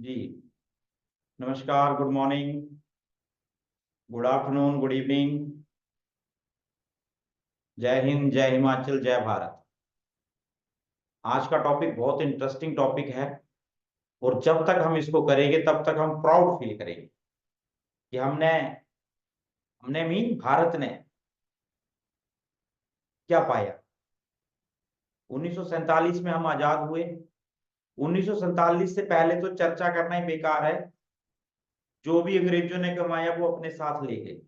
जी नमस्कार, good morning, good afternoon, good evening. जय हिंद, जय हिमाचल, जय भारत। आज का टॉपिक बहुत इंटरेस्टिंग टॉपिक है और जब तक हम इसको करेंगे तब तक हम प्राउड फील करेंगे कि हमने हमने मीन भारत ने क्या पाया। 1947 में हम आजाद हुए। 1947 से पहले तो चर्चा करना ही बेकार है। जो भी अंग्रेजों ने कमाया वो अपने साथ ले गए।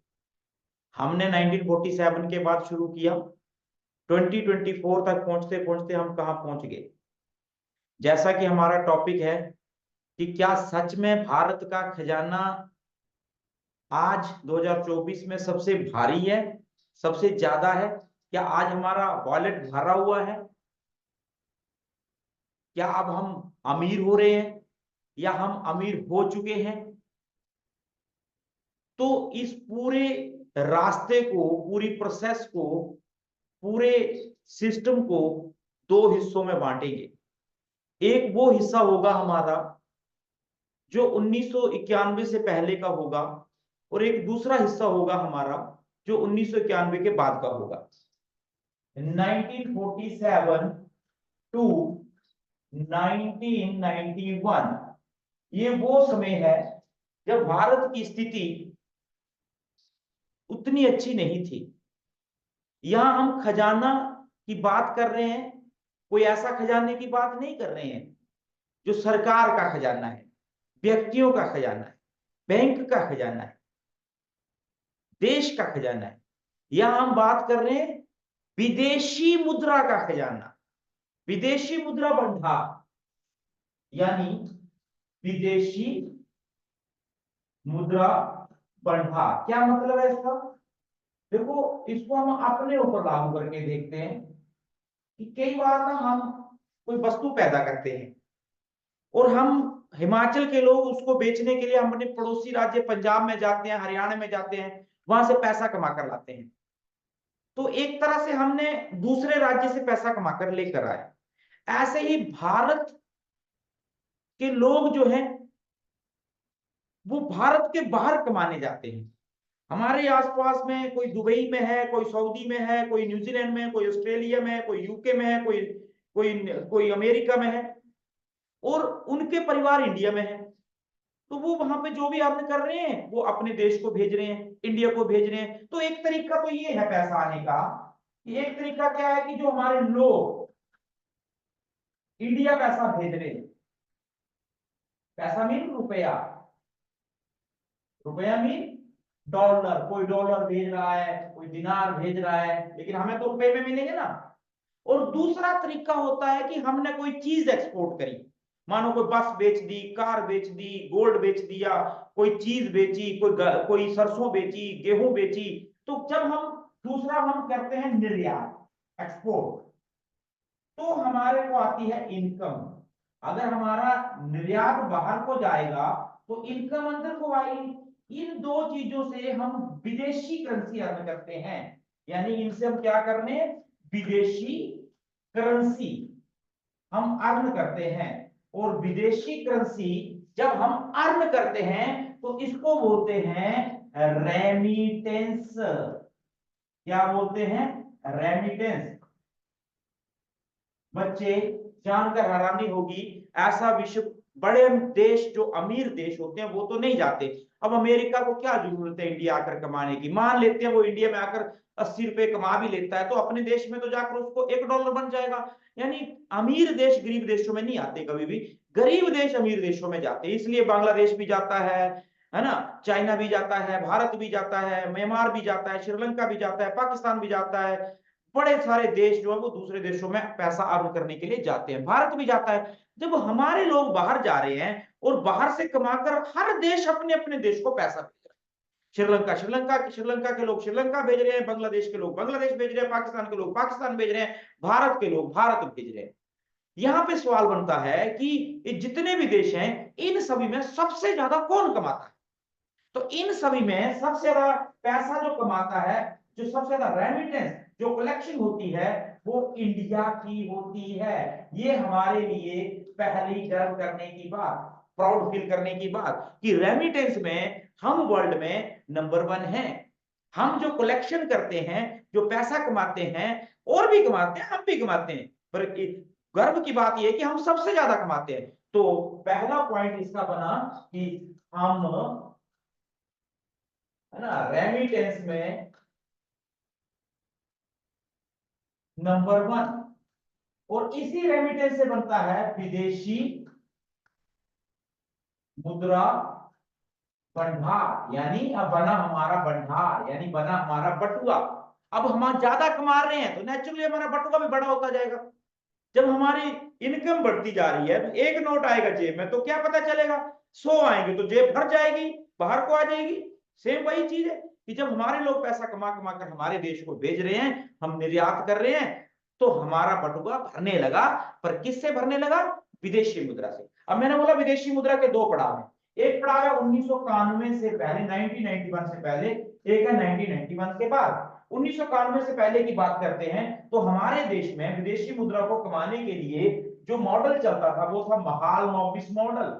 हमने 1947 के बाद शुरू किया। 2024 तक पहुंचते पहुंचते हम कहां पहुंच गए। जैसा कि हमारा टॉपिक है कि क्या सच में भारत का खजाना आज 2024 में सबसे भारी है, सबसे ज्यादा है? क्या आज हमारा वॉलेट भरा हुआ है? क्या अब हम अमीर हो रहे हैं या हम अमीर हो चुके हैं? तो इस पूरे रास्ते को, पूरी प्रोसेस को, पूरे सिस्टम को दो हिस्सों में बांटेंगे। एक वो हिस्सा होगा हमारा जो 1991 से पहले का होगा और एक दूसरा हिस्सा होगा हमारा जो 1991 के बाद का होगा। 1947 टू 1991 ये वो समय है जब भारत की स्थिति उतनी अच्छी नहीं थी। यहां हम खजाना की बात कर रहे हैं, कोई ऐसा खजाने की बात नहीं कर रहे हैं जो सरकार का खजाना है, व्यक्तियों का खजाना है, बैंक का खजाना है, देश का खजाना है। यहां हम बात कर रहे हैं विदेशी मुद्रा का खजाना, विदेशी मुद्रा भंडार, यानी विदेशी मुद्रा भंडार। क्या मतलब है इसका? देखो, इसको हम अपने ऊपर लागू करके देखते हैं कि कई बार ना हम कोई वस्तु पैदा करते हैं और हम हिमाचल के लोग उसको बेचने के लिए हम अपने पड़ोसी राज्य पंजाब में जाते हैं, हरियाणा में जाते हैं, वहां से पैसा कमा कर लाते हैं। तो एक तरह से हमने दूसरे राज्य से पैसा कमाकर लेकर आए। ऐसे ही भारत के लोग जो हैं वो भारत के बाहर कमाने जाते हैं। हमारे आसपास में कोई दुबई में है, कोई सऊदी में है, कोई न्यूजीलैंड में है, कोई ऑस्ट्रेलिया में है, कोई यूके में है, कोई कोई कोई अमेरिका में है और उनके परिवार इंडिया में है। तो वो वहां पे जो भी अर्न कर रहे हैं वो अपने देश को भेज रहे हैं, इंडिया को भेज रहे हैं। तो एक तरीका तो ये है पैसा आने का। एक तरीका क्या है कि जो हमारे लोग इंडिया पैसा भेज रहे हैं, पैसा मीन रुपया, रुपया मीन डॉलर। कोई डॉलर भेज रहा है, कोई दिनार भेज रहा है, लेकिन हमें तो रुपए में मिलेंगे ना। और दूसरा तरीका होता है कि हमने कोई चीज एक्सपोर्ट करी, मानो कोई बस बेच दी, कार बेच दी, गोल्ड बेच दिया, कोई चीज बेची, कोई सरसों बेची, गेहूं बेची। तो जब हम दूसरा हम करते हैं निर्यात, एक्सपोर्ट, तो हमारे को आती है इनकम। अगर हमारा निर्यात बाहर को जाएगा तो इनकम अंदर को आएगी। इन दो चीजों से हम विदेशी करेंसी अर्न करते हैं, यानी इनसे हम क्या करने, विदेशी करेंसी हम अर्न करते हैं। और विदेशी करेंसी जब हम अर्न करते हैं तो इसको बोलते हैं रेमिटेंस। क्या बोलते हैं? रेमिटेंस। बच्चे जानकर हैरानी होगी, ऐसा विश्व बड़े देश जो अमीर देश होते हैं वो तो नहीं जाते। अब अमेरिका को क्या जरूरत है इंडिया आकर कमाने की? मान लेते हैं वो इंडिया में आकर 80 रुपए कमा भी लेता है तो अपने देश में तो जाकर उसको $1 बन जाएगा। यानी अमीर देश गरीब देशों में नहीं आते कभी भी, गरीब देश अमीर देशों में जाते हैं। इसलिए बांग्लादेश भी जाता है ना, चाइना भी जाता है, भारत भी जाता है, म्यांमार भी जाता है, श्रीलंका भी जाता है, पाकिस्तान भी जाता है। बड़े सारे देश जो है वो दूसरे देशों में पैसा अर्न करने के लिए जाते हैं, भारत भी जाता है। जब हमारे लोग बाहर जा रहे हैं और बाहर से कमाकर हर देश अपने अपने देश को पैसा भेज रहा है। श्रीलंका के लोग श्रीलंका भेज रहे हैं, बांग्लादेश के लोग बांग्लादेश भेज रहे हैं, पाकिस्तान के लोग पाकिस्तान भेज रहे हैं, भारत के लोग भारत भेज रहे हैं। यहां पे सवाल बनता है कि जितने भी देश हैं इन सभी में सबसे ज्यादा कौन कमाता है? तो इन सभी में सबसे ज्यादा पैसा जो कमाता है, जो सबसे ज्यादा रेमिटेंस जो कलेक्शन होती है वो इंडिया की होती है। ये हमारे लिए पहली गर्व करने की बात। प्राउड फील करने की बात कि रेमिटेंस में हम वर्ल्ड में नंबर 1 हैं। हम जो कलेक्शन करते हैं, जो पैसा कमाते हैं, और भी कमाते हैं, हम भी कमाते हैं, पर गर्व की बात यह है कि हम सबसे ज्यादा कमाते हैं। तो पहला पॉइंट इसका बना कि हम, है ना, रेमिटेंस में नंबर 1, और इसी रेमिटेंस से बनता है विदेशी मुद्रा भंडार, यानी अब बना हमारा भंडार, यानी बना हमारा बटुआ। अब हम ज्यादा कमा रहे हैं तो नेचुरली हमारा बटुआ भी बड़ा होता जाएगा। जब हमारी इनकम बढ़ती जा रही है, तो एक नोट आएगा जेब में तो क्या पता चलेगा, 100 आएंगे तो जेब भर जाएगी, बाहर को आ जाएगी। सेम वही चीज है कि जब हमारे लोग पैसा कमा कमा कर हमारे देश को भेज रहे हैं, हम निर्यात कर रहे हैं, तो हमारा बटुआ भरने लगा। पर किससे भरने लगा? विदेशी मुद्रा से। अब मैंने बोला विदेशी मुद्रा के 2 पड़ाव हैं। एक पड़ाव है 1991 से पहले, 1991 से पहले, एक है 1991 के बाद। 1991 से पहले की बात करते हैं तो हमारे देश में विदेशी मुद्रा को कमाने के लिए जो मॉडल चलता था वो था महालनोबिस मॉडल।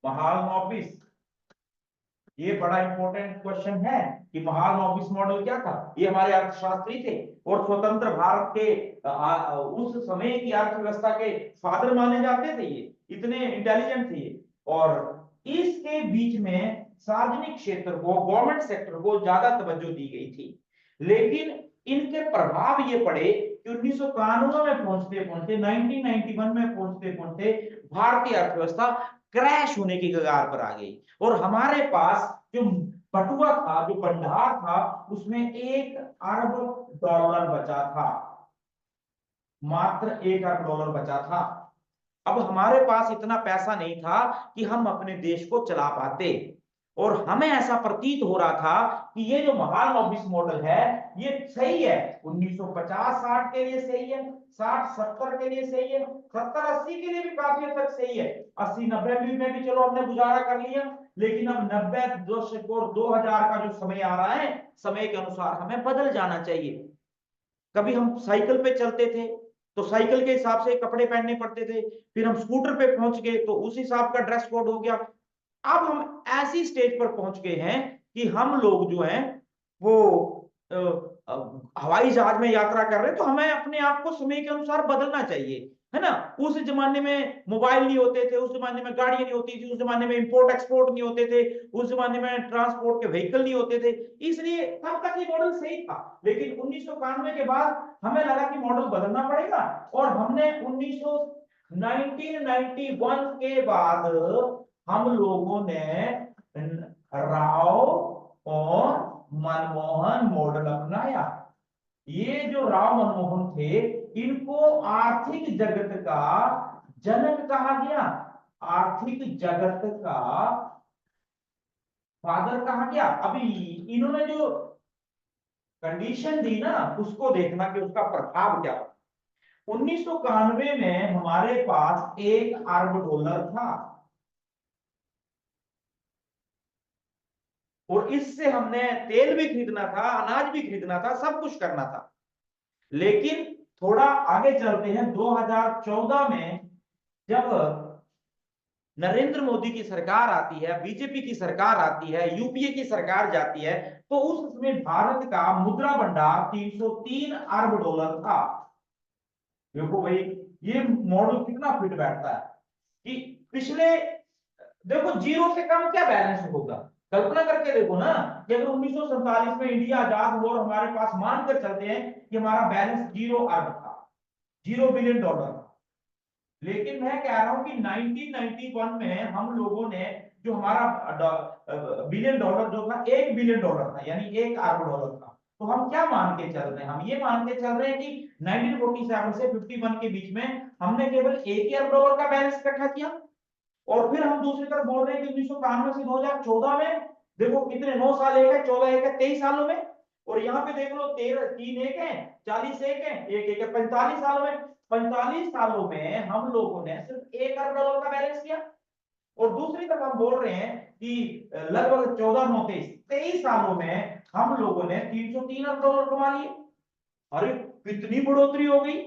महालनोबिस, ये बड़ा इंपॉर्टेंट क्वेश्चन है कि महालनोबिस मॉडल क्या था। ये हमारे अर्थशास्त्री थे और स्वतंत्र भारत के उस समय की अर्थव्यवस्था के फादर माने जाते थे। ये इतने इंटेलिजेंट थे। और इसके बीच में सार्वजनिक क्षेत्र को, गवर्नमेंट सेक्टर को ज्यादा तवज्जो दी गई थी। लेकिन इनके प्रभाव ये पड़े कि 1991 में पहुंचते पहुंचते, 1991 में पहुंचते पहुंचते भारतीय अर्थव्यवस्था क्रैश होने की कगार पर आ गई। और हमारे पास जो बटुआ था, जो भंडार था, उसमें 1 अरब डॉलर बचा था, मात्र 1 अरब डॉलर बचा था। अब हमारे पास इतना पैसा नहीं था कि हम अपने देश को चला पाते। और हमें ऐसा प्रतीत हो रहा था कि ये जो महालनोबिस मॉडल है ये सही है, 1950-60 के लिए सही है, 60-70 के लिए सही है, 70-80 के लिए भी काफी हद तक सही है, 80-90 में भी चलो हमने गुजारा कर लिया। लेकिन अब 90 दशक और 2000 का जो समय आ रहा है, समय के अनुसार हमें बदल जाना चाहिए। कभी हम साइकिल पे चलते थे तो साइकिल के हिसाब से कपड़े पहनने पड़ते थे, फिर हम स्कूटर पे पहुंच गए तो उस हिसाब का ड्रेस कोड हो गया। अब हम ऐसी स्टेज पर पहुंच गए हैं कि हम लोग जो हैं वो हवाई जहाज में यात्रा कर रहे हैं, तो हमें अपने आप को समय के अनुसार बदलना चाहिए, है ना। उस जमाने में मोबाइल नहीं होते थे, उस जमाने में गाड़ियां नहीं होती थी, उस जमाने में इंपोर्ट एक्सपोर्ट नहीं होते थे, उस जमाने में ट्रांसपोर्ट के व्हीकल नहीं होते थे, इसलिए तब तक ये मॉडल सही था। लेकिन 1991 के बाद हमें लगा कि मॉडल बदलना पड़ेगा, और हमने 1991 के बाद हम लोगों ने राव और मनमोहन मॉडल अपनाया। ये जो राव मनमोहन थे, इनको आर्थिक जगत का जनक कहा गया, आर्थिक जगत का फादर कहा गया। अभी इन्होंने जो कंडीशन दी ना, उसको देखना कि उसका प्रभाव क्या था। 1991 में हमारे पास 1 अरब डॉलर था, और इससे हमने तेल भी खरीदना था, अनाज भी खरीदना था, सब कुछ करना था। लेकिन थोड़ा आगे चलते हैं, 2014 में जब नरेंद्र मोदी की सरकार आती है, बीजेपी की सरकार आती है, यूपीए की सरकार जाती है, तो उस समय भारत का मुद्रा भंडार 303 अरब डॉलर था। देखो भाई, ये मॉडल कितना फिट बैठता है कि पिछले, देखो जीरो से कम क्या बैलेंस होगा। कल्पना करके देखो ना कि अगर 1947 में इंडिया आजाद हुआ और हमारे पास मानकर चलते हैं कि हमारा बैलेंस 0 अरब था, 0 बिलियन डॉलर था। लेकिन मैं कह रहा हूं कि 1991 में हम लोगों ने जो हमारा बिलियन डॉलर जो था, 1 बिलियन डॉलर था, यानी 1 अरब डॉलर था। तो हम क्या मान के चल रहे हैं? हम ये मान के चल रहे हैं कि 1947 से 51 के बीच में हमने केवल 1 अरब डॉलर का बैलेंस इकट्ठा किया। और फिर हम दूसरी तरफ बोल रहे हैं कि 1991 से 2014 में देखो कितने, 9 साल एक है, 14 एक है, 23 सालों में। और यहाँ पे देख लो 13, 3 एक है, 40 एक है, एक एक है, 45 सालों में। 45 सालों में हम लोगों ने सिर्फ 1 अरब डॉलर का बैलेंस किया। और दूसरी तरफ हम बोल रहे हैं कि लगभग 14, 9, 23 सालों में हम लोगों ने 303 अरब डॉलर कमा लिए। अरे कितनी बढ़ोतरी हो गई।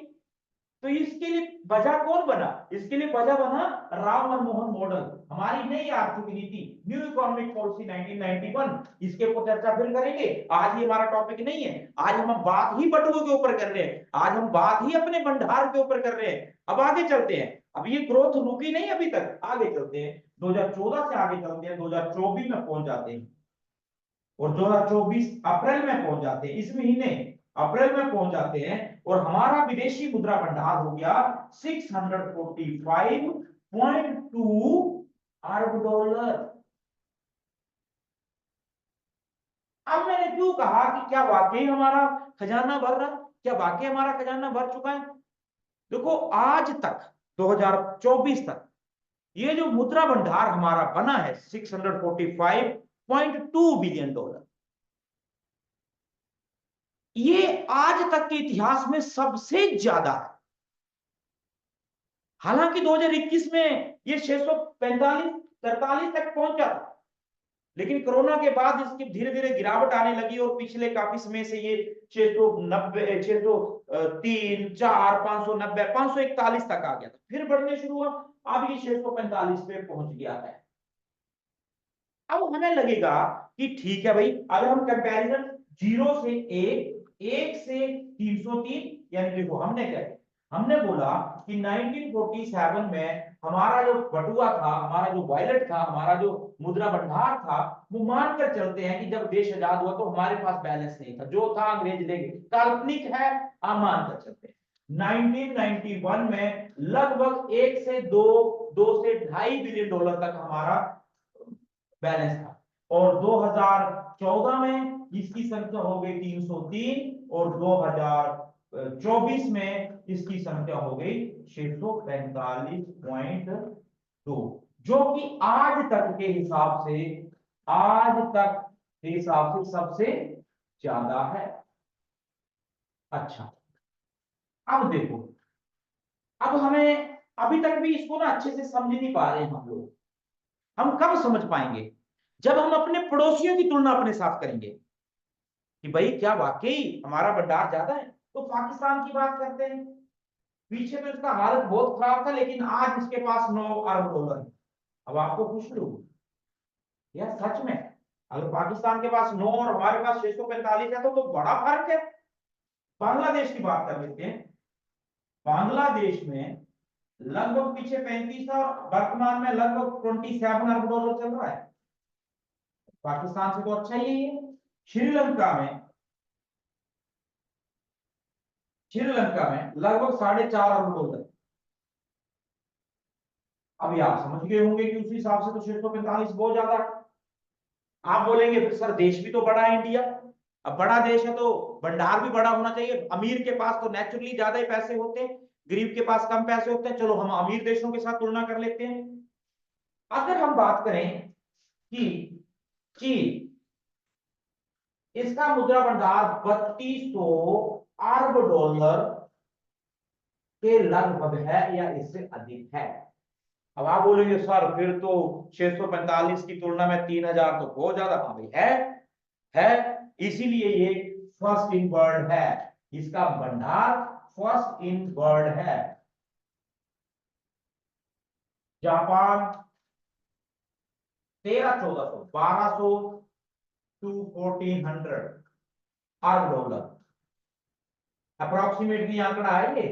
तो इसके लिए वजह कौन बना? इसके लिए वजह बना राम मनमोहन मॉडल, हमारी नई आर्थिक नीति, न्यू इकोनॉमिक पॉलिसी 1991। इसके ऊपर चर्चा फिर करेंगे, आज ये हमारा टॉपिक नहीं है। आज हम बात ही बटुओं के ऊपर कर रहे हैं, आज हम बात ही अपने भंडार के ऊपर कर रहे हैं। अब आगे चलते हैं, अब ये ग्रोथ रुकी नहीं अभी तक, आगे चलते हैं 2014 से आगे चलते हैं, 2024 में पहुंच जाते हैं और 2024 अप्रैल में पहुंच जाते हैं, इस महीने अप्रैल में पहुंच जाते हैं और हमारा विदेशी मुद्रा भंडार हो गया 645.2 अरब डॉलर। अब मैंने क्यों कहा कि क्या वाकई हमारा खजाना भर रहा, क्या वाकई हमारा खजाना भर चुका है? देखो आज तक 2024 तक ये जो मुद्रा भंडार हमारा बना है 645.2 बिलियन डॉलर, ये आज तक के इतिहास में सबसे ज्यादा है। हालांकि 2021 में ये 645-43 तक पहुंचा था, लेकिन कोरोना के बाद इसकी धीरे धीरे गिरावट आने लगी और पिछले काफी समय से ये 690, 603, 4, 590, 541 तक आ गया था, फिर बढ़ने शुरू हुआ, अब ये 645 पे पहुंच गया है। अब हमें लगेगा कि ठीक है भाई, अगर हम कंपैरिजन 0 से 1 से 303, यानी देखो हमने क्या, हमने बोला कि 1947 में हमारा जो बटुआ था, हमारा जो वॉलेट था, हमारा जो मुद्रा भंडार था, वो मानकर चलते हैं कि जब देश आजाद हुआ तो हमारे पास बैलेंस नहीं था, जो था अंग्रेज ले गए, काल्पनिक है, आप मानकर चलते हैं। 1991 में लगभग 1 से 2 से 2.5 बिलियन डॉलर तक हमारा बैलेंस था और 2014 में इसकी संख्या हो गई 303 और 2024 में इसकी संख्या हो गई 645.2, जो कि आज तक के हिसाब से, आज तक के हिसाब से सबसे ज्यादा है। अच्छा, अब देखो, अब हमें अभी तक भी इसको ना अच्छे से समझ नहीं पा रहे हैं हम लोग। हम कब समझ पाएंगे? जब हम अपने पड़ोसियों की तुलना अपने साथ करेंगे कि भाई क्या वाकई हमारा भंडार ज्यादा है। तो पाकिस्तान की बात करते हैं, पीछे तो इसका हालत बहुत खराब था, लेकिन आज इसके पास 9 अरब डॉलर है। अब आपको पूछ लूं, यार सच में अगर पाकिस्तान के पास 9 और हमारे पास 645 है तो बड़ा फर्क है। बांग्लादेश की बात कर लेते हैं, बांग्लादेश में लगभग पीछे 35 था और वर्तमान में लगभग 27 अरब डॉलर चल रहा है, पाकिस्तान से तो अच्छा ही है। श्रीलंका में, श्रीलंका में लगभग 4.5 अरब डॉलर। अभी आप समझ गए होंगे कि उस हिसाब से तो 645 बहुत ज्यादा है। आप बोलेंगे फिर सर देश भी तो बड़ा है इंडिया, अब बड़ा देश है तो भंडार भी बड़ा होना चाहिए, अमीर के पास तो नेचुरली ज्यादा ही पैसे होते हैं, गरीब के पास कम पैसे होते हैं। चलो हम अमीर देशों के साथ तुलना कर लेते हैं। अगर हम बात करें कि चीन, इसका मुद्रा भंडार 3200 अरब डॉलर के लगभग है या इससे अधिक है। अब आप बोलेंगे सर फिर तो 645 की तुलना में 3000 तो बहुत ज्यादा। हाँ भाई है, इसीलिए ये फर्स्ट इन वर्ल्ड है, इसका भंडार फर्स्ट इन वर्ल्ड है। जापान 1300-1400 1200 टू 1400 अरब डॉलर, अप्रोक्सीमेटली आंकड़ा है ये,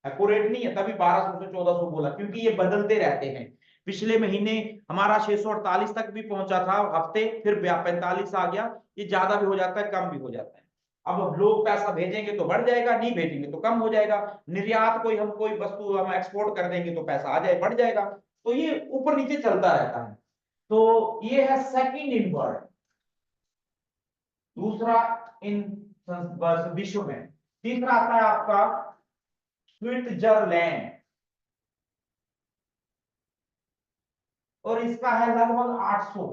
एक्यूरेट नहीं है, तभी 1200 से 1400 बोला, क्योंकि ये बदलते रहते हैं। पिछले महीने हमारा 648 तक भी पहुंचा था हफ्ते, फिर 45 आ गया, ये ज्यादा भी हो जाता है, कम भी हो जाता है। अब लोग पैसा भेजेंगे तो बढ़ जाएगा, नहीं भेजेंगे तो कम हो जाएगा। निर्यात कोई हम कोई वस्तु हम एक्सपोर्ट कर देंगे तो पैसा आ जाए, बढ़ जाएगा, तो ये ऊपर नीचे चलता रहता है। तो ये है सेकंड इन वर्ल्ड, दूसरा इन विश्व में। तीसरा आता है आपका स्विट्जरलैंड, और इसका है लगभग 800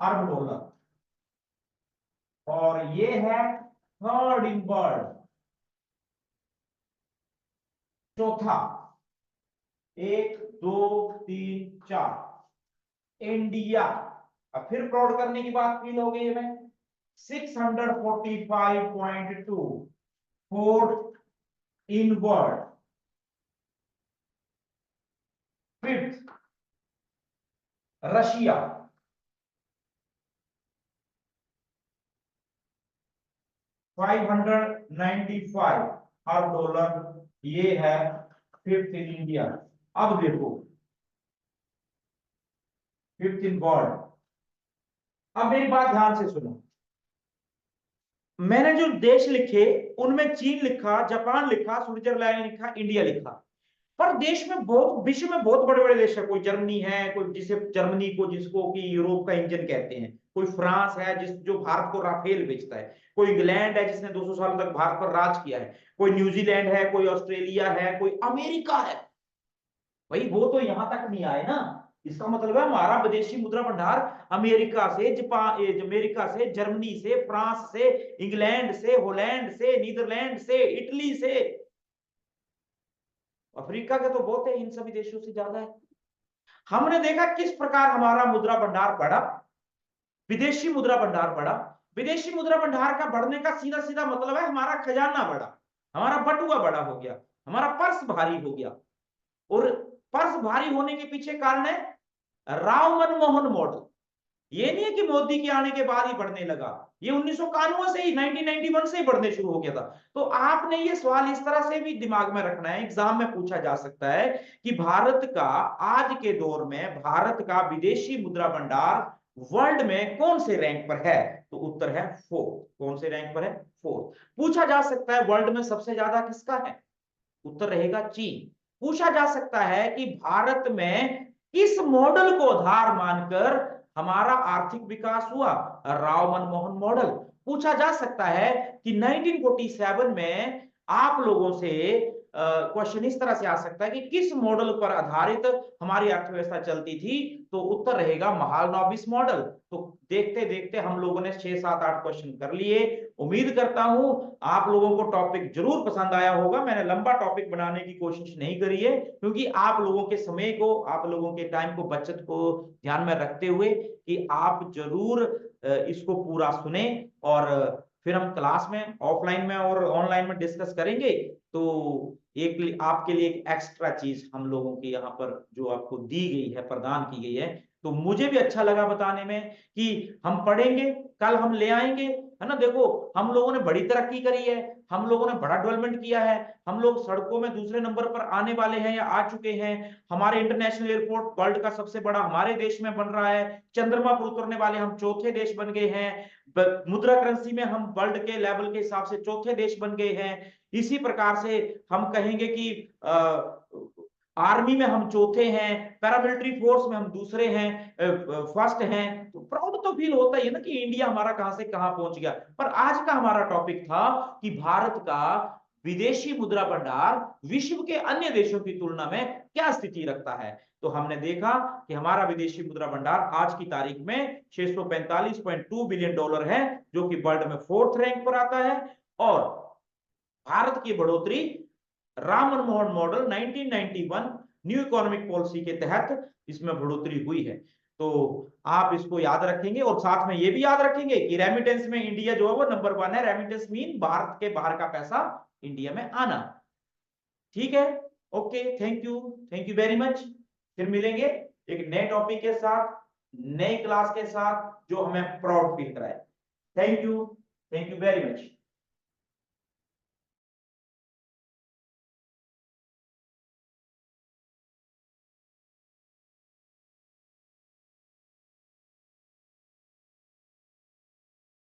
अरब डॉलर, और ये है थर्ड इन वर्ल्ड, चौथा, 1 2 3 4 इंडिया। अब फिर फ्रॉड करने की बात फील हो गई हमें, 645.2 fourth in world, fifth Russia, 595 Arab dollar, ये है फिफ्थ इन इंडिया। अब देखो फिफ्थ इन वर्ल्ड। अब मेरी बात ध्यान से सुनो, मैंने जो देश लिखे उनमें चीन लिखा, जापान लिखा, स्विट्जरलैंड लिखा, इंडिया लिखा, पर देश में बहुत, विश्व में बहुत बड़े बड़े देश है। कोई जर्मनी है, कोई जिसे जर्मनी को जिसको कि यूरोप का इंजन कहते हैं, कोई फ्रांस है जिस जो भारत को राफेल बेचता है, कोई इंग्लैंड है जिसने 200 साल तक भारत पर राज किया है, कोई न्यूजीलैंड है, कोई ऑस्ट्रेलिया है, कोई अमेरिका है। भाई वो तो यहां तक नहीं आए ना। इसका मतलब है हमारा विदेशी मुद्रा भंडार अमेरिका से, जापान, अमेरिका से, जर्मनी से, फ्रांस से, इंग्लैंड से, हॉलैंड से, नीदरलैंड से, इटली से, अफ्रीका के तो बहुत है, इन सभी देशों से ज्यादा है। हमने देखा किस प्रकार हमारा मुद्रा भंडार बढ़ा, विदेशी मुद्रा भंडार बढ़ा। विदेशी मुद्रा भंडार का बढ़ने का सीधा सीधा मतलब है हमारा खजाना बढ़ा, हमारा बटुआ बड़ा हो गया, हमारा पर्स भारी हो गया। और पर्स भारी होने के पीछे कारण है राव मनमोहन मॉडल। ये नहीं है कि मोदी के आने के बाद ही बढ़ने लगा, ये 1991 से ही, 1991 से ही बढ़ने शुरू हो गया था। तो आपने ये सवाल इस तरह से भी दिमाग में रखना है, एग्जाम में पूछा जा सकता है कि भारत का आज के दौर में, भारत का विदेशी मुद्रा भंडार वर्ल्ड में कौन से रैंक पर है? तो उत्तर है फोर्थ। कौन से रैंक पर है? फोर्थ। पूछा जा सकता है वर्ल्ड में सबसे ज्यादा किसका है? उत्तर रहेगा चीन। पूछा जा सकता है कि भारत में किस मॉडल को आधार मानकर हमारा आर्थिक विकास हुआ? राव मनमोहन मॉडल। पूछा जा सकता है कि 1947 में आप लोगों से क्वेश्चन इस तरह से आ सकता है कि किस मॉडल पर आधारित हमारी अर्थव्यवस्था चलती थी? तो उत्तर रहेगा महालनोबिस मॉडल। तो देखते देखते हम लोगों ने 6 7 8 क्वेश्चन कर लिए। उम्मीद करता हूं आप लोगों को टॉपिक जरूर पसंद आया होगा। मैंने लंबा टॉपिक बनाने की कोशिश नहीं करी है, क्योंकि आप लोगों के समय को, आप लोगों के टाइम को, बचत को ध्यान में रखते हुए कि आप जरूर इसको पूरा सुने, और फिर हम क्लास में, ऑफलाइन में और ऑनलाइन में डिस्कस करेंगे। तो एक आपके लिए एक एक्स्ट्रा चीज हम लोगों की यहाँ पर जो आपको दी गई है, प्रदान की गई है, तो मुझे भी अच्छा लगा बताने में कि हम पढ़ेंगे, कल हम ले आएंगे, है ना। देखो हम लोगों ने बड़ी तरक्की करी है, हम लोगों ने बड़ा डेवलपमेंट किया है, हम लोग सड़कों में दूसरे नंबर पर आने वाले हैं या आ चुके हैं। हमारे इंटरनेशनल एयरपोर्ट वर्ल्ड का सबसे बड़ा हमारे देश में बन रहा है। चंद्रमा पर उतरने वाले हम चौथे देश बन गए हैं। मुद्रा करेंसी में हम वर्ल्ड के लेवल के हिसाब से चौथे देश बन गए हैं। इसी प्रकार से हम कहेंगे कि आर्मी में हम चौथे हैं, पैरामिलिट्री फोर्स में हम दूसरे हैं, फर्स्ट हैं। तो प्राउड तो फील होता ही है ना कि इंडिया हमारा कहां से कहां पहुंच गया। पर आज का हमारा टॉपिक था कि भारत का विदेशी मुद्रा भंडार विश्व के अन्य देशों की तुलना में क्या स्थिति रखता है। तो हमने देखा कि हमारा विदेशी मुद्रा भंडार आज की तारीख में 645.2 बिलियन डॉलर है, जो कि वर्ल्ड में फोर्थ रैंक पर आता है। और भारत की बढ़ोतरी Ram Manmohan model 1991 new economic policy के तहत इसमें बढ़ोतरी हुई है। तो आप इसको याद रखेंगे, और साथ में ये भी याद रखेंगे कि रेमिटेंस में इंडिया जो है वो नंबर 1 है। रेमिटेंस मीन भारत के बाहर का पैसा इंडिया में आना। ठीक है, okay, thank you very much. फिर मिलेंगे एक नए टॉपिक के साथ, नई क्लास के साथ, जो हमें प्राउड फील कराए। Thank you very much.